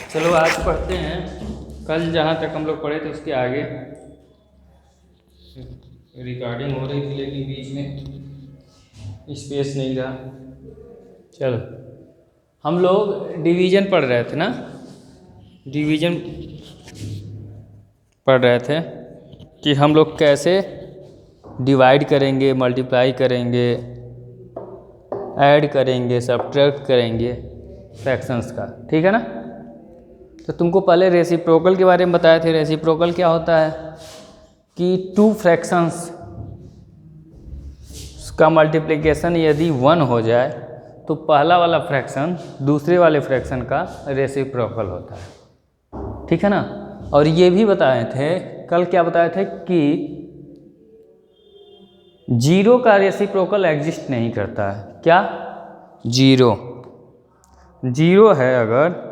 चलो आज पढ़ते हैं, कल जहाँ तक हम लोग पढ़े थे उसके आगे। रिकॉर्डिंग हो रही थी लेकिन बीच में स्पेस नहीं रहा। चलो, हम लोग डिवीज़न पढ़ रहे थे ना, डिवीज़न पढ़ रहे थे कि हम लोग कैसे डिवाइड करेंगे, मल्टीप्लाई करेंगे, ऐड करेंगे, सब्ट्रैक्ट करेंगे फ्रैक्शंस का। ठीक है ना। तो तुमको पहले रेसिप्रोकल के बारे में बताए थे। रेसिप्रोकल क्या होता है कि टू फ्रैक्शंस का मल्टीप्लिकेशन यदि 1 हो जाए तो पहला वाला फ्रैक्शन दूसरे वाले फ्रैक्शन का रेसिप्रोकल होता है। ठीक है ना। और ये भी बताए थे, कल क्या बताए थे कि 0 का रेसिप्रोकल एग्जिस्ट नहीं करता है। क्या? 0 है, अगर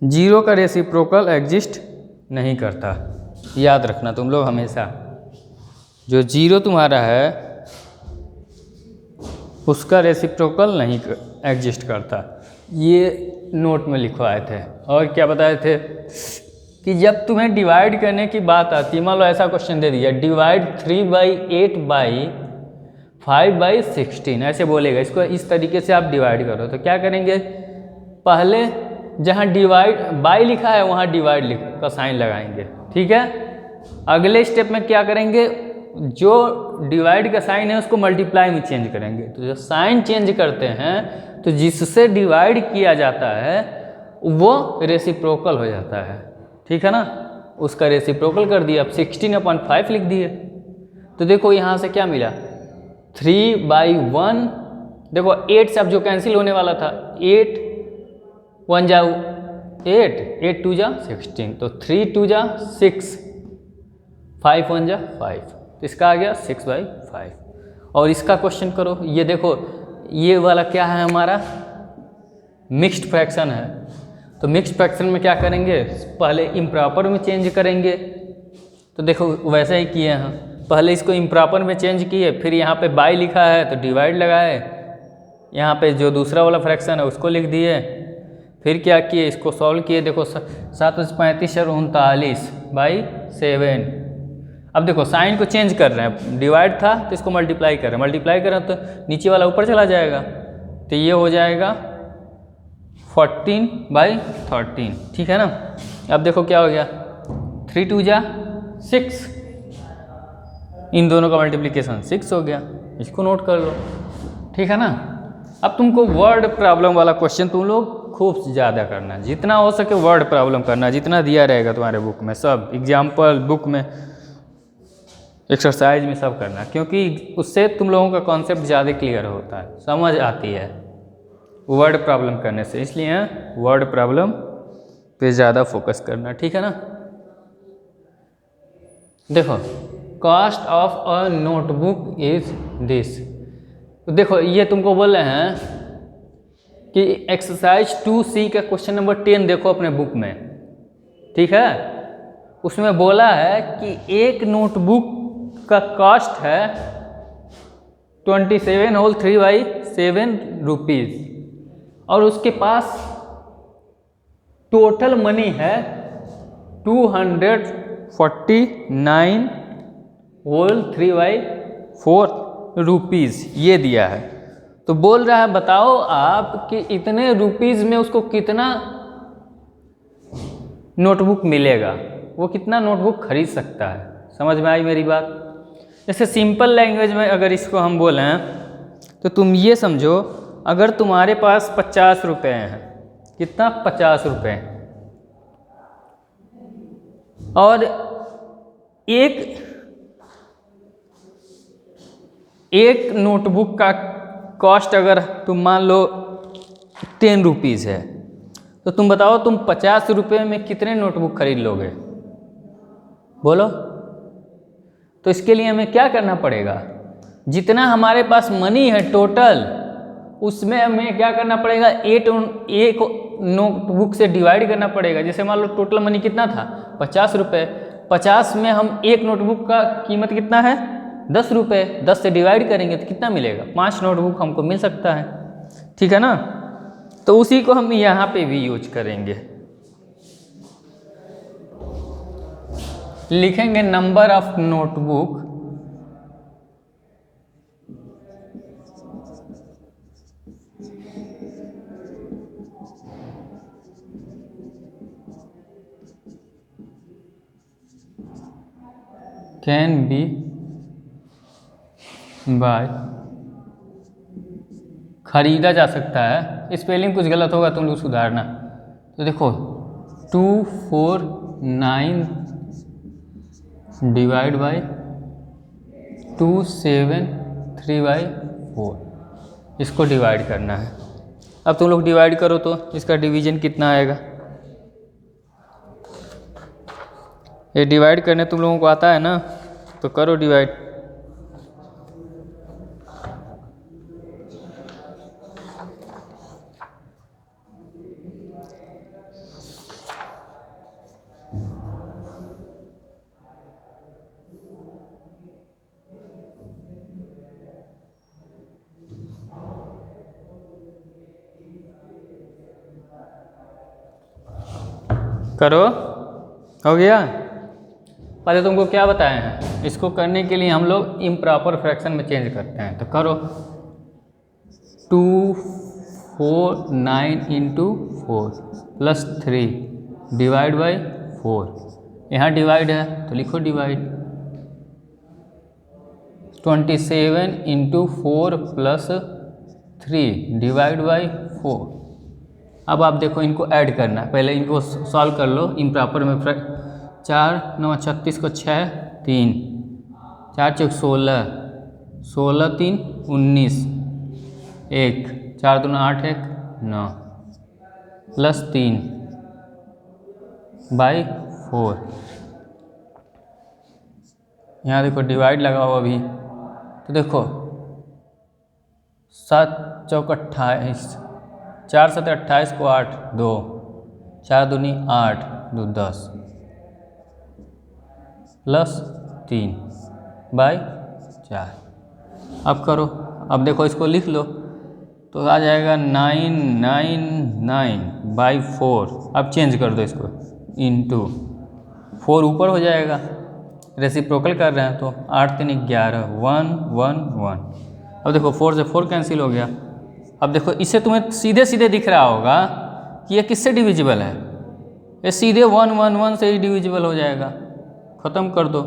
0 का रेसिप्रोकल एग्जिस्ट नहीं करता। याद रखना तुम लोग हमेशा, जो 0 तुम्हारा है उसका रेसिप्रोकल नहीं एग्जिस्ट करता। ये नोट में लिखवाए थे। और क्या बताए थे कि जब तुम्हें डिवाइड करने की बात आती है, मान लो ऐसा क्वेश्चन दे दिया, डिवाइड 3/8/5/16, ऐसे बोलेगा, इसको इस तरीके से आप डिवाइड करो। तो क्या करेंगे, पहले जहाँ डिवाइड बाई लिखा है वहाँ डिवाइड का साइन लगाएंगे। ठीक है। अगले स्टेप में क्या करेंगे, जो डिवाइड का साइन है उसको मल्टीप्लाई में चेंज करेंगे। तो जो साइन चेंज करते हैं तो जिससे डिवाइड किया जाता है वो रेसिप्रोकल हो जाता है। ठीक है ना। उसका रेसिप्रोकल कर दिया। अब 16/5 लिख दिए। तो देखो यहाँ से क्या मिला, 3/1। देखो 8 से अब जो कैंसिल होने वाला था, 8 1 जा 8, 8 2 जा 16, तो 3 2 जा 6, 5 1 जा 5, तो इसका आ गया 6/5। और इसका क्वेश्चन करो, ये देखो ये वाला क्या है, हमारा मिक्स्ड फ्रैक्शन है। तो मिक्स्ड फ्रैक्शन में क्या करेंगे, पहले इम्प्रॉपर में चेंज करेंगे। तो देखो वैसे ही किए हैं, पहले इसको इम्प्रॉपर में चेंज किए, फिर यहाँ पे बाई लिखा है तो डिवाइड लगाए, यहाँ पे जो दूसरा वाला फ्रैक्शन है उसको लिख दिए, फिर क्या किए, इसको सॉल्व किए। देखो 7 × 35 = 39/7। अब देखो साइन को चेंज कर रहे हैं, डिवाइड था तो इसको मल्टीप्लाई कर रहे हैं, मल्टीप्लाई कर रहे हैं तो नीचे वाला ऊपर चला जाएगा, तो ये हो जाएगा 14/13। ठीक है ना। अब देखो क्या हो गया, 3 2 जा 6, इन दोनों का मल्टीप्लिकेशन 6 हो गया। इसको नोट कर लो। ठीक है ना। अब तुमको वर्ड प्रॉब्लम वाला क्वेश्चन तुम लोग खूब ज़्यादा करना, जितना हो सके वर्ड प्रॉब्लम करना, जितना दिया रहेगा तुम्हारे बुक में, सब एग्जाम्पल बुक में, एक्सरसाइज में सब करना, क्योंकि उससे तुम लोगों का कॉन्सेप्ट ज़्यादा क्लियर होता है, समझ आती है वर्ड प्रॉब्लम करने से। इसलिए वर्ड प्रॉब्लम पे ज़्यादा फोकस करना। ठीक है ना। देखो cost of a notebook is this. देखो ये तुमको बोल रहे हैं कि एक्सरसाइज 2C का क्वेश्चन नंबर 10 देखो अपने बुक में। ठीक है। उसमें बोला है कि एक नोटबुक का कॉस्ट है 27 होल 3/7 रुपीज़, और उसके पास टोटल मनी है 249 होल 3/4 रुपीज़, ये दिया है। तो बोल रहा है बताओ आप कि इतने रुपीज़ में उसको कितना नोटबुक मिलेगा, वो कितना नोटबुक खरीद सकता है। समझ में आई मेरी बात। जैसे सिंपल लैंग्वेज में अगर इसको हम बोलें तो तुम ये समझो, अगर तुम्हारे पास 50 रुपये हैं, कितना, 50 रुपये, और एक नोटबुक का कॉस्ट अगर तुम मान लो 10 रुपीज़ है, तो तुम बताओ तुम 50 रुपये में कितने नोटबुक खरीद लोगे, बोलो। तो इसके लिए हमें क्या करना पड़ेगा, जितना हमारे पास मनी है टोटल, उसमें हमें क्या करना पड़ेगा, एक नोटबुक से डिवाइड करना पड़ेगा। जैसे मान लो टोटल मनी कितना था, 50 रुपये, 50 में हम एक नोटबुक का कीमत कितना है, 10 रुपये, 10 से डिवाइड करेंगे तो कितना मिलेगा, 5 नोटबुक हमको मिल सकता है। ठीक है ना। तो उसी को हम यहाँ पे भी यूज करेंगे। लिखेंगे number of notebook can be buy, खरीदा जा सकता है। स्पेलिंग कुछ गलत होगा तुम लोग सुधारना। तो देखो 249 डिवाइड बाई 273/4, इसको डिवाइड करना है। अब तुम लोग डिवाइड करो तो इसका डिवीजन कितना आएगा। ये डिवाइड करने तुम लोगों को आता है ना, तो करो डिवाइड। करो, हो गया। पहले तुमको क्या बताए हैं, इसको करने के लिए हम लोग इम्प्रॉपर फ्रैक्शन में चेंज करते हैं। तो करो 249 × 4 + 3 डिवाइड बाई 4। यहाँ डिवाइड है तो लिखो डिवाइड। 27 × 4 + 3 divide by 4। अब आप देखो इनको ऐड करना है, पहले इनको सॉल्व कर लो इम्प्रॉपर में। 4 9 36 को 6 3 4 चौक 16 16 3 19 1 4 2 8 1 9 + 3/4। यहाँ देखो डिवाइड लगा हुआ अभी, तो देखो 7 चौक 28, 4 7 28 को 8 2 4 दूनी 8 2 10 + 3/4। अब करो, अब देखो इसको लिख लो तो आ जाएगा 999/4। अब चेंज कर दो इसको इंटू 4 ऊपर हो जाएगा, रेसिप्रोकल कर रहे हैं तो 8 3 11 1 1 1। अब देखो 4 से 4 कैंसिल हो गया। अब देखो इससे तुम्हें सीधे सीधे दिख रहा होगा कि ये किससे डिविजिबल है। ये सीधे 1 1 1 से ही डिविजिबल हो जाएगा। ख़त्म कर दो।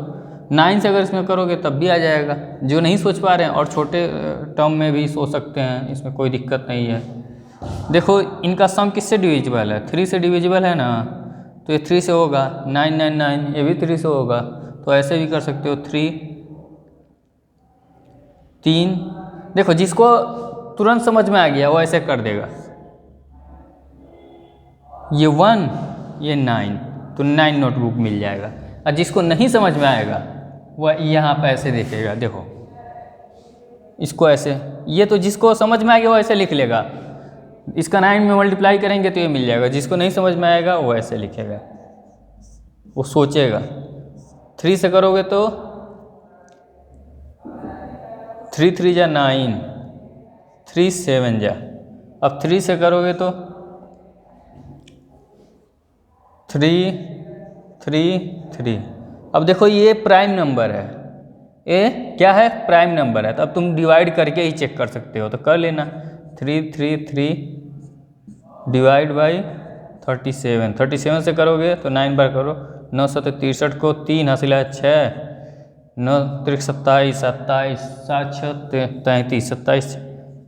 9 से अगर इसमें करोगे तब भी आ जाएगा। जो नहीं सोच पा रहे हैं और छोटे टर्म में भी सोच सकते हैं, इसमें कोई दिक्कत नहीं है। देखो इनका सम किससे डिविजिबल है, 3 से डिविजिबल है ना, तो ये 3 से होगा। 999 ये भी 3 से होगा, तो ऐसे भी कर सकते हो। 3 देखो जिसको तुरंत समझ में आ गया वो ऐसे कर देगा। ये 1 ये 9, तो 9 नोटबुक मिल जाएगा। और जिसको नहीं समझ में आएगा वह यहाँ पर ऐसे देखेगा। देखो इसको ऐसे, ये तो जिसको समझ में आ गया वो ऐसे लिख लेगा। इसका 9 में मल्टीप्लाई करेंगे तो ये मिल जाएगा। जिसको नहीं समझ में आएगा वो ऐसे लिखेगा, वो सोचेगा। 3 से करोगे तो 3 3 जा 9 3 7 जा। अब 3 से करोगे तो 3 3 3। अब देखो ये प्राइम नंबर है, ये क्या है, प्राइम नंबर है। तो अब तुम डिवाइड करके ही चेक कर सकते हो, तो कर लेना। 3 3 3 डिवाइड बाई 37। 37 से करोगे तो 9 बार करो। 9 7 63 को 3 हासिल 6 9 3 27 27 7 6 33 27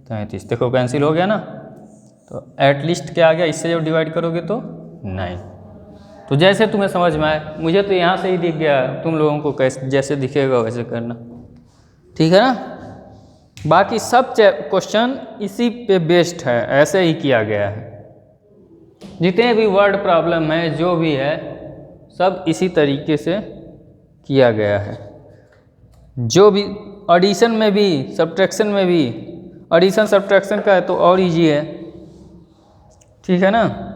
33। देखो कैंसिल हो गया ना, तो एटलीस्ट क्या आ गया, इससे जब डिवाइड करोगे तो 9। तो जैसे तुम्हें समझ में आए, मुझे तो यहाँ से ही दिख गया, तुम लोगों को कैसे जैसे दिखेगा वैसे करना, ठीक है ना। बाकी सब क्वेश्चन इसी पे बेस्ड है, ऐसे ही किया गया है। जितने भी वर्ड प्रॉब्लम है जो भी है सब इसी तरीके से किया गया है। जो भी एडिशन में भी सब्ट्रैक्शन में भी, एडिशन सब्ट्रैक्शन का है तो और इजी है, ठीक है ना।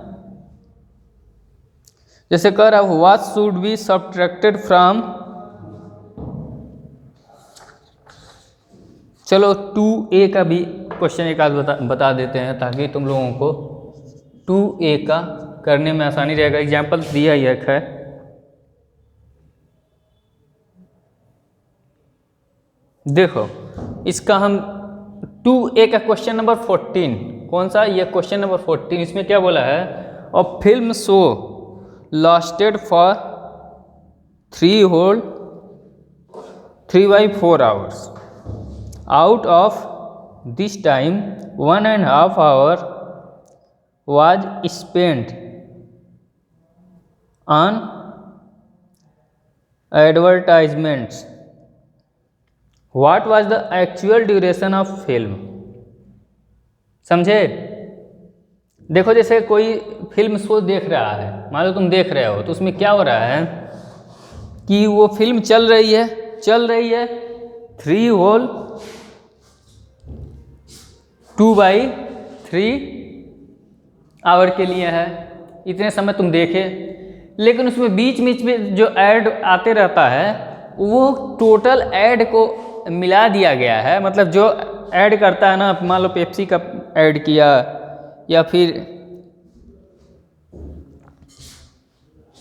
जैसे कह रहा हूँ what should be subtracted from, चलो 2a का भी क्वेश्चन एक आध बता देते हैं ताकि तुम लोगों को 2a का करने में आसानी रहेगा। एग्जाम्पल दिया ही एक है, देखो इसका हम 2a का क्वेश्चन नंबर 14, कौन सा, ये क्वेश्चन नंबर 14, इसमें क्या बोला है, और film show lasted for 3/4 hours. Out of this time 1.5 hour was spent on advertisements. What was the actual duration of film? समझे? देखो जैसे कोई फिल्म शो देख रहा है, मान लो तुम देख रहे हो, तो उसमें क्या हो रहा है कि वो फिल्म चल रही है 3/2/3 आवर के लिए है, इतने समय तुम देखे, लेकिन उसमें बीच बीच में जो ऐड आते रहता है वो टोटल ऐड को मिला दिया गया है। मतलब जो ऐड करता है ना, मान लो पेप्सी का ऐड किया, या फिर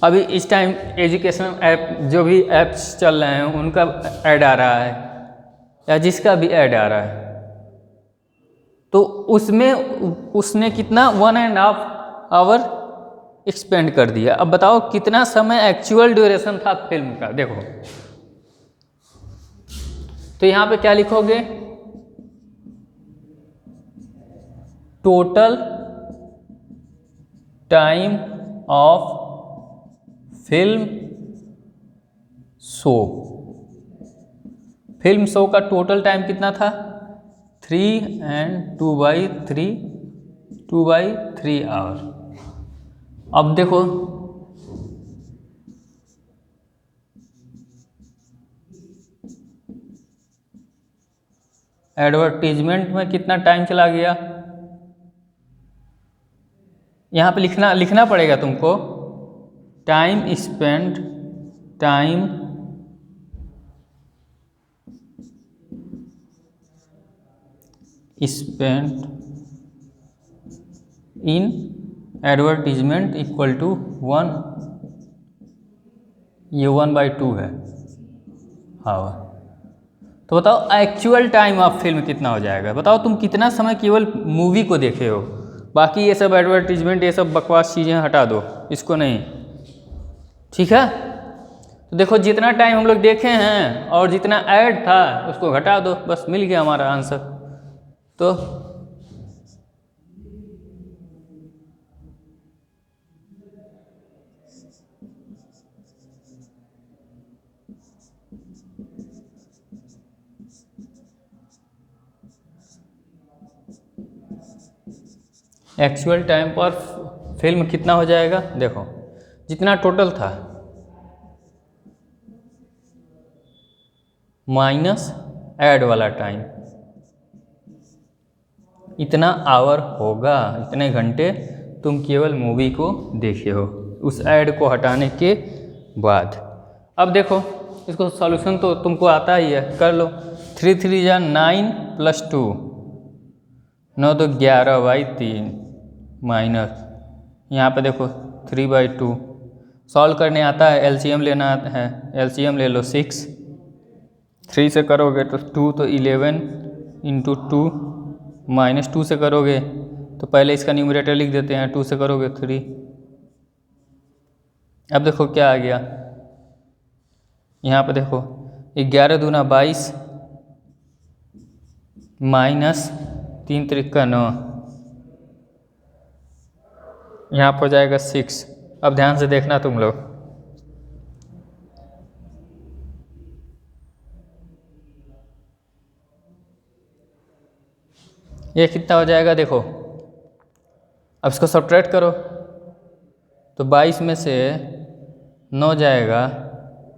अभी इस टाइम एजुकेशन ऐप जो भी ऐप्स चल रहे हैं उनका ऐड आ रहा है, या जिसका भी ऐड आ रहा है, तो उसमें उसने कितना 1.5 आवर एक्सपेंड कर दिया। अब बताओ कितना समय एक्चुअल ड्यूरेशन था फिल्म का। देखो तो यहाँ पे क्या लिखोगे, total time of film show, film show का टोटल टाइम कितना था, 3 and 2/3 आवर। अब देखो एडवर्टीजमेंट में कितना टाइम चला गया, यहाँ पे लिखना पड़ेगा तुमको, time spent in advertisement equal to 1, ये 1/2 है आवर। तो बताओ एक्चुअल टाइम ऑफ फिल्म कितना हो जाएगा। बताओ तुम कितना समय केवल मूवी को देखे हो, बाकी ये सब एडवर्टीजमेंट ये सब बकवास चीज़ें हटा दो, इसको नहीं, ठीक है। तो देखो जितना टाइम हम लोग देखे हैं और जितना ऐड था उसको घटा दो, बस मिल गया हमारा आंसर। तो एक्चुअल टाइम पर फिल्म कितना हो जाएगा, देखो जितना टोटल था माइनस ऐड वाला टाइम, इतना आवर होगा, इतने घंटे तुम केवल मूवी को देखे हो उस ऐड को हटाने के बाद। अब देखो इसको सॉल्यूशन तो तुमको आता ही है, कर लो। 3 3 जा 9 + 2, 9 तो 11/3 माइनस, यहाँ पे देखो 3/2, सॉल्व करने आता है, एलसीएम लेना है, एलसीएम ले लो 6, 3 से करोगे तो 2 तो 11 × 2, -2 से करोगे तो पहले इसका न्यूमरेटर लिख देते हैं, 2 से करोगे 3। अब देखो क्या आ गया, यहाँ पे देखो 11 दूना 22 माइनस 3 त्रिका 9, यहाँ पर हो जाएगा 6। अब ध्यान से देखना तुम लोग, ये कितना हो जाएगा, देखो अब इसको सब्ट्रैक्ट करो तो 22 में से 9 जाएगा,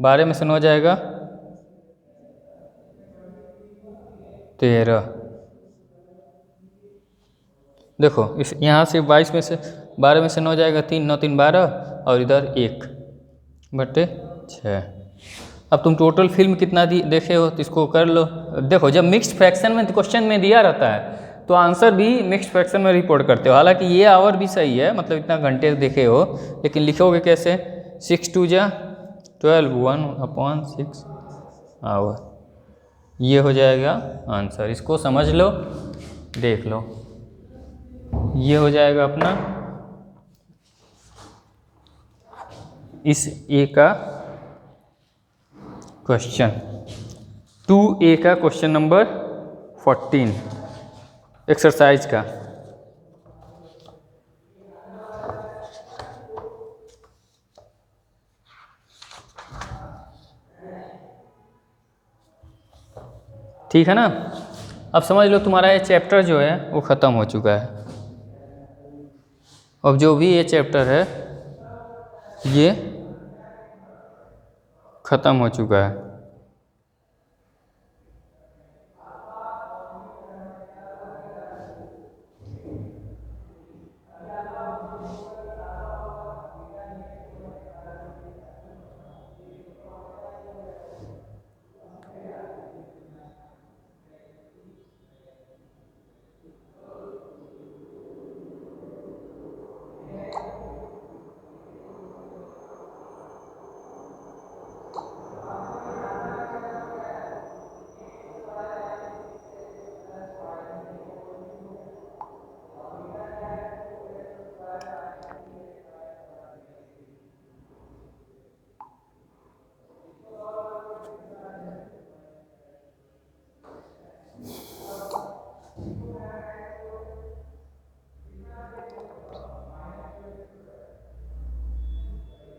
12 में से 9 जाएगा 13। देखो इस यहाँ से 22 में से 12 में से 9 जाएगा 3, 9 3 12, और इधर 1/6। अब तुम टोटल फिल्म कितना देखे हो तो इसको कर लो। देखो जब मिक्स्ड फ्रैक्शन में क्वेश्चन में दिया रहता है तो आंसर भी मिक्स्ड फ्रैक्शन में रिपोर्ट करते हो। हालांकि ये आवर भी सही है, मतलब इतना घंटे देखे हो, लेकिन लिखोगे कैसे? 6 2 जा 12 1/6 आवर, ये हो जाएगा आंसर। इसको समझ लो, देख लो, ये हो जाएगा अपना इस ए का क्वेश्चन। 2A का क्वेश्चन नंबर 14 एक्सरसाइज का। ठीक है ना? अब समझ लो तुम्हारा ये चैप्टर जो है वो ख़त्म हो चुका है। अब जो भी ये चैप्टर है ये ख़त्म हो चुका है।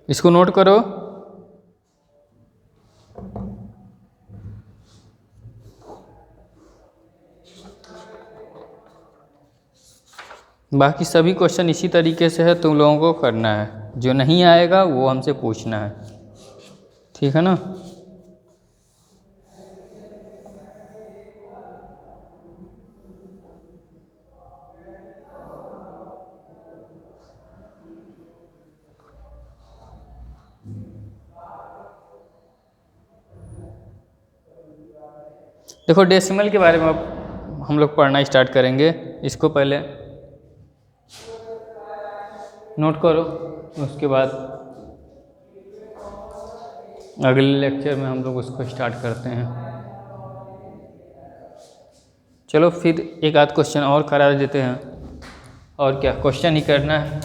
इसको नोट करो। बाकी सभी क्वेश्चन इसी तरीके से है, तुम लोगों को करना है। जो नहीं आएगा वो हमसे पूछना है, ठीक है ना? देखो डेसिमल के बारे में अब हम लोग पढ़ना स्टार्ट करेंगे। इसको पहले नोट करो, उसके बाद अगले लेक्चर में हम लोग उसको स्टार्ट करते हैं। चलो फिर एक आध क्वेश्चन और करा देते हैं, और क्या क्वेश्चन ही करना है।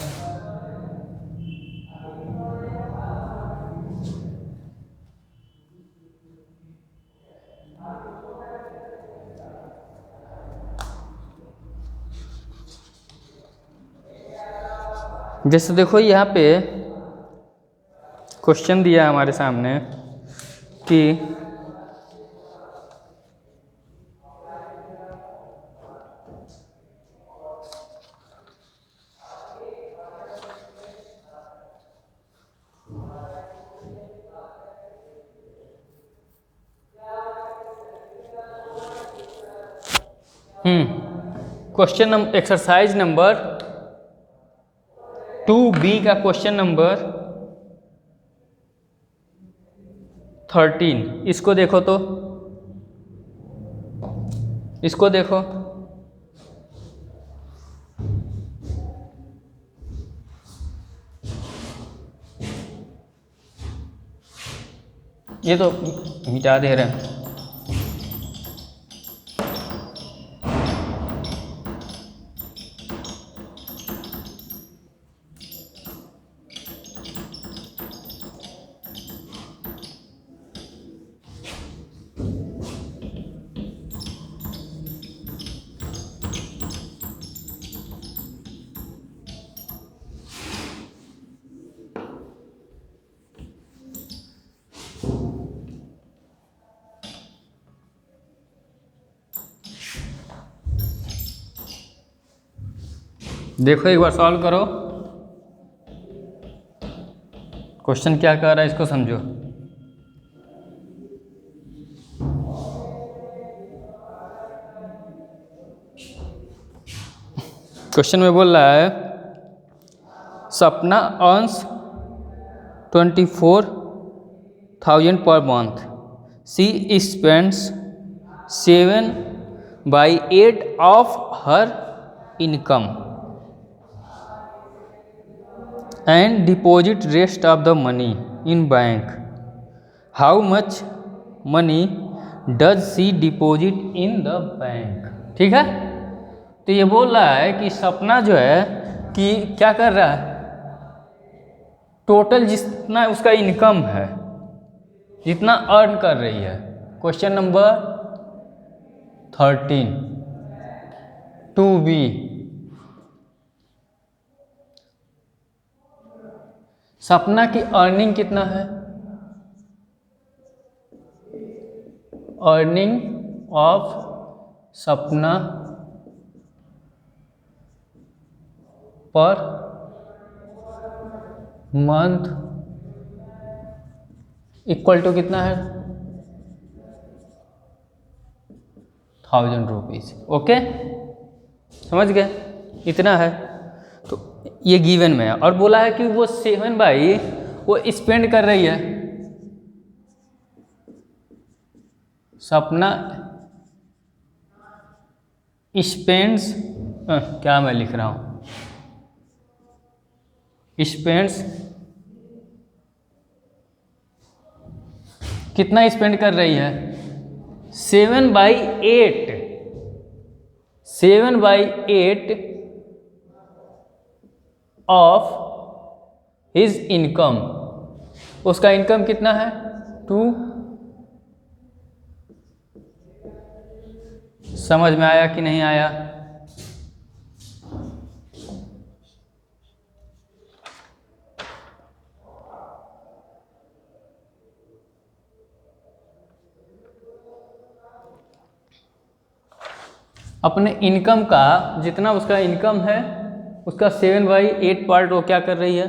जैसे देखो यहाँ पे क्वेश्चन दिया है हमारे सामने कि question number exercise number 2B का क्वेश्चन नंबर 13, इसको देखो तो, इसको देखो। ये तो मिटा दे रहे हैं। देखो एक बार सॉल्व करो, क्वेश्चन क्या कह रहा है इसको समझो। क्वेश्चन में बोल रहा है सपना earns 24,000 per month, she spends by 8 of her income and deposit rest of the money in bank, how much money does she deposit in the bank. ठीक है, तो ये बोल रहा है कि सपना जो है कि क्या कर रहा है, टोटल जितना उसका इनकम है, जितना अर्न कर रही है। क्वेश्चन नंबर 13 2B, सपना की अर्निंग कितना है, अर्निंग ऑफ सपना पर मंथ इक्वल टू कितना है, 1000 रुपीज। ओके, समझ गए, इतना है। तो ये गिवन में है और बोला है कि वो 7 बाई वो स्पेंड कर रही है, सपना स्पेंड्स, क्या मैं लिख रहा हूँ, स्पेंड्स कितना स्पेंड कर रही है, 7/8, 7/8 ऑफ हिज इनकम। उसका इनकम कितना है 2। समझ में आया कि नहीं आया? अपने इनकम का जितना उसका इनकम है उसका 7/8 पार्ट वो क्या कर रही है,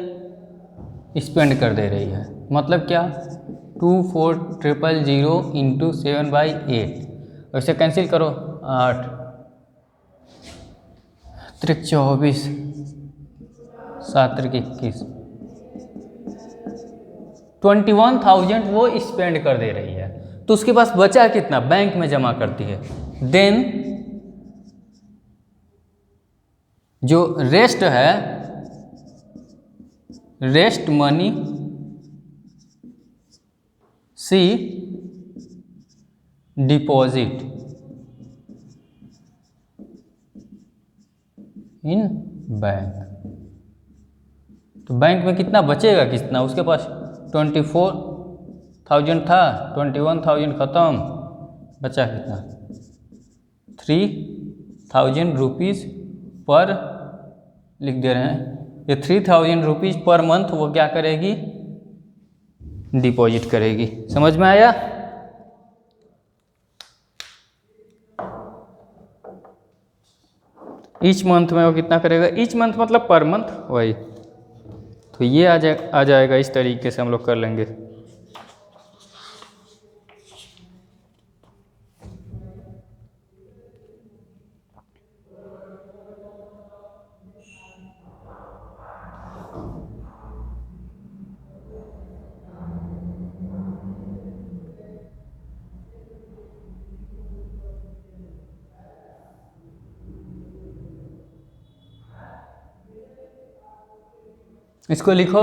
स्पेंड कर दे रही है। मतलब क्या, 24,000 इंटू 7/8, वैसे कैंसिल करो, 8 त्रिक 24 7 त्रिक 21, 21,000 वो स्पेंड कर दे रही है। तो उसके पास बचा कितना, बैंक में जमा करती है। देन जो रेस्ट है, rest money she deposit in bank. तो बैंक में कितना बचेगा, कितना उसके पास 24,000 था, 21,000 खत्म, बचा कितना 3,000 रुपीज़ पर लिख दे रहे हैं। ये 3,000 रुपीज़ पर मंथ वो क्या करेगी, डिपॉजिट करेगी। समझ में आया? ईच मंथ में वो कितना करेगा, ईच मंथ मतलब पर मंथ, वही। तो ये आ जाएगा, इस तरीके से हम लोग कर लेंगे। इसको लिखो,